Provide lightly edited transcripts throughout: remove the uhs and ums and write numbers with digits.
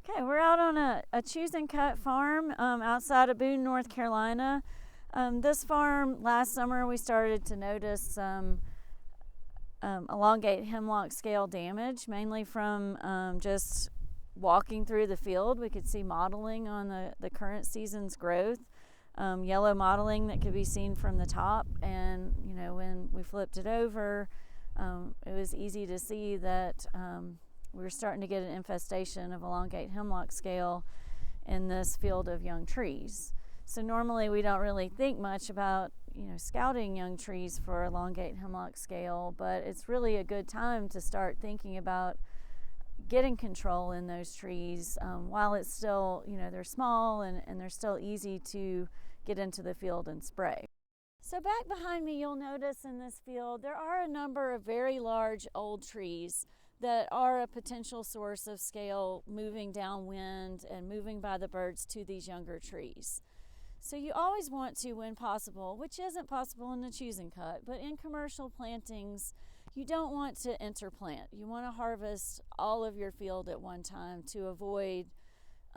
Okay, we're out on a choose and cut farm outside of Boone, North Carolina. This farm, last summer we started to notice some elongate hemlock scale damage, mainly from just walking through the field. We could see mottling on the current season's growth, yellow mottling that could be seen from the top. And when we flipped it over, it was easy to see that we were starting to get an infestation of elongate hemlock scale in this field of young trees. So normally we don't really think much about scouting young trees for elongate hemlock scale, but it's really a good time to start thinking about getting control in those trees while it's still, they're small and they're still easy to get into the field and spray. So back behind me, you'll notice in this field there are a number of very large old trees that are a potential source of scale moving downwind and moving by the birds to these younger trees. So you always want to, when possible, which isn't possible in the choose and cut, but in commercial plantings, you don't want to interplant. You want to harvest all of your field at one time to avoid,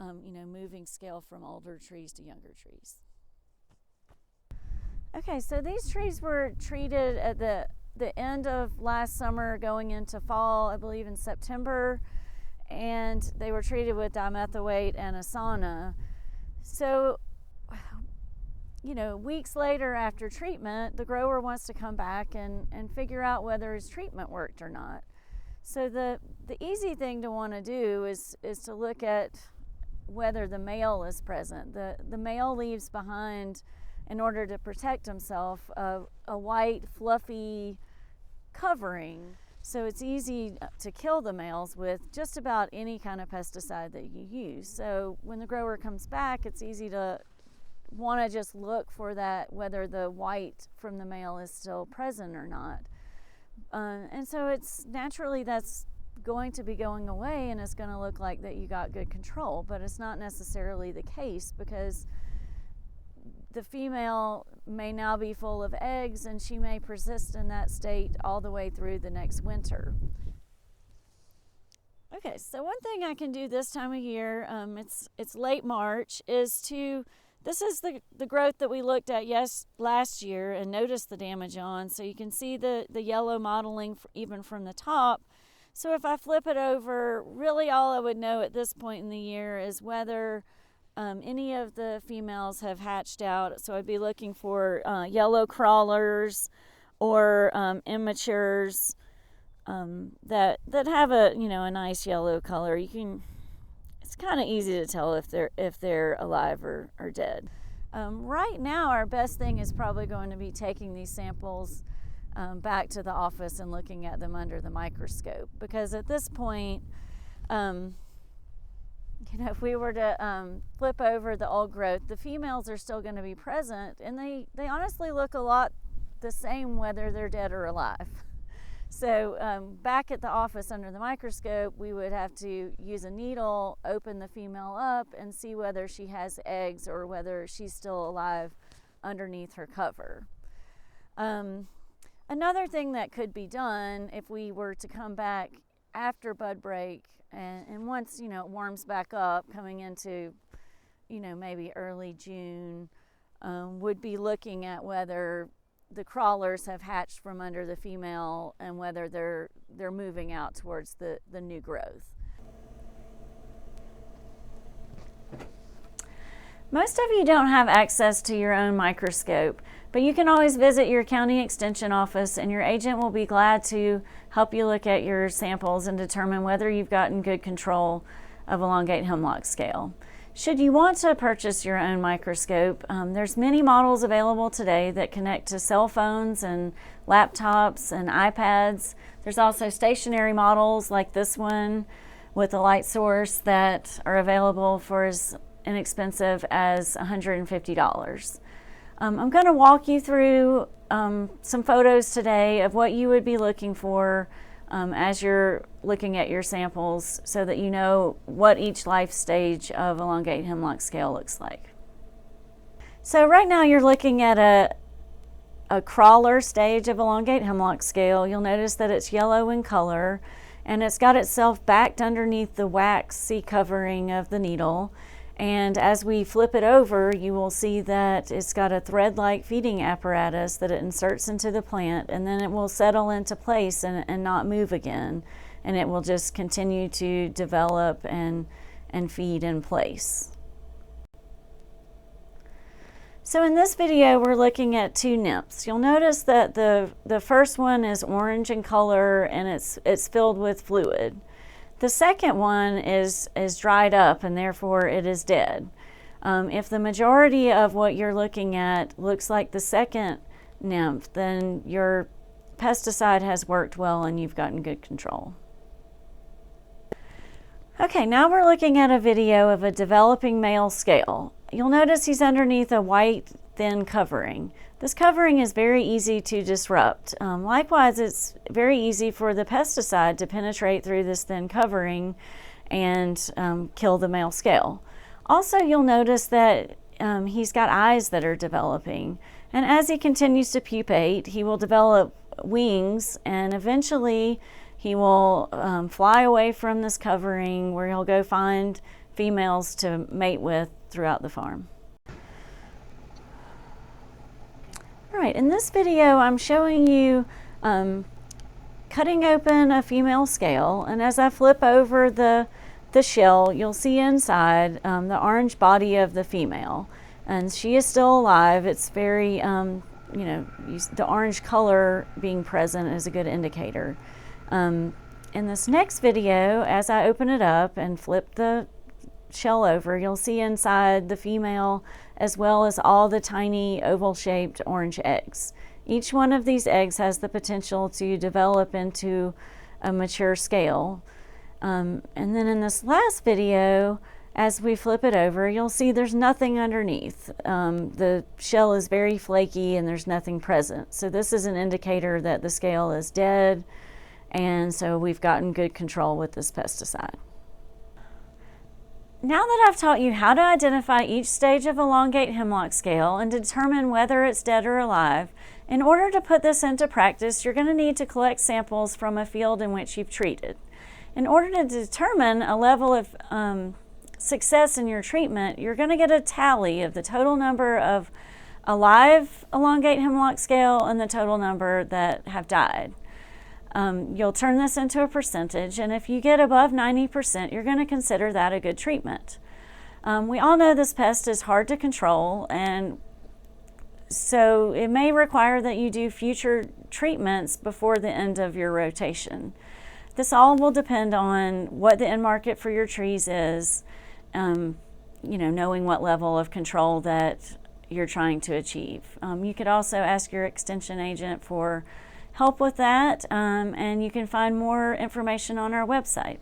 moving scale from older trees to younger trees. Okay, so these trees were treated at the end of last summer going into fall, I believe in September, and they were treated with dimethylate and a sauna. So, weeks later after treatment, the grower wants to come back and figure out whether his treatment worked or not. So the easy thing to want to do is to look at whether the male is present. The male leaves behind, in order to protect himself, a white fluffy covering. So it's easy to kill the males with just about any kind of pesticide that you use. So when the grower comes back, it's easy to want to just look for that, whether the white from the male is still present or not. And so it's naturally that's going to be going away, and it's going to look like that you got good control, but it's not necessarily the case, because the female may now be full of eggs and she may persist in that state all the way through the next winter. Okay, so one thing I can do this time of year, it's late March, this is the growth that we looked at last year and noticed the damage on. So you can see the yellow mottling even from the top. So if I flip it over, really all I would know at this point in the year is whether any of the females have hatched out. So I'd be looking for yellow crawlers or immatures that have a nice yellow color. It's kind of easy to tell if they're alive or dead. Right now, our best thing is probably going to be taking these samples back to the office and looking at them under the microscope, because at this point, if we were to flip over the old growth, the females are still going to be present, and they honestly look a lot the same whether they're dead or alive. So back at the office under the microscope, we would have to use a needle, open the female up, and see whether she has eggs or whether she's still alive underneath her cover. Another thing that could be done if we were to come back after bud break, and once it warms back up, coming into maybe early June, would be looking at whether the crawlers have hatched from under the female and whether they're moving out towards the new growth. Most of you don't have access to your own microscope, but you can always visit your county extension office, and your agent will be glad to help you look at your samples and determine whether you've gotten good control of elongate hemlock scale. Should you want to purchase your own microscope, there's many models available today that connect to cell phones and laptops and iPads. There's also stationary models like this one with a light source that are available for as inexpensive as $150. I'm going to walk you through some photos today of what you would be looking for as you're looking at your samples, so that you know what each life stage of elongate hemlock scale looks like. So right now you're looking at a crawler stage of elongate hemlock scale. You'll notice that it's yellow in color, and it's got itself backed underneath the waxy covering of the needle. And as we flip it over, you will see that it's got a thread-like feeding apparatus that it inserts into the plant, and then it will settle into place and not move again. And it will just continue to develop and feed in place. So in this video, we're looking at two nymphs. You'll notice that the first one is orange in color and it's filled with fluid. The second one is dried up and therefore it is dead. If the majority of what you're looking at looks like the second nymph, then your pesticide has worked well and you've gotten good control. Okay, now we're looking at a video of a developing male scale. You'll notice he's underneath a white thin covering. This covering is very easy to disrupt. Likewise, it's very easy for the pesticide to penetrate through this thin covering and kill the male scale. Also, you'll notice that he's got eyes that are developing. And as he continues to pupate, he will develop wings, and eventually he will fly away from this covering where he'll go find females to mate with throughout the farm. All right, in this video, I'm showing you cutting open a female scale, and as I flip over the shell, you'll see inside the orange body of the female, and she is still alive. It's very, the orange color being present is a good indicator. In this next video, as I open it up and flip the shell over, you'll see inside the female as well as all the tiny oval-shaped orange eggs. Each one of these eggs has the potential to develop into a mature scale. And then in this last video, as we flip it over, you'll see there's nothing underneath. The shell is very flaky and there's nothing present. So this is an indicator that the scale is dead, and so we've gotten good control with this pesticide. Now that I've taught you how to identify each stage of elongate hemlock scale and determine whether it's dead or alive, in order to put this into practice, you're going to need to collect samples from a field in which you've treated. In order to determine a level of success in your treatment, you're going to get a tally of the total number of alive elongate hemlock scale and the total number that have died. You'll turn this into a percentage, and if you get above 90%, you're going to consider that a good treatment. We all know this pest is hard to control, and so it may require that you do future treatments before the end of your rotation. This all will depend on what the end market for your trees is, knowing what level of control that you're trying to achieve. You could also ask your extension agent for help with that, and you can find more information on our website.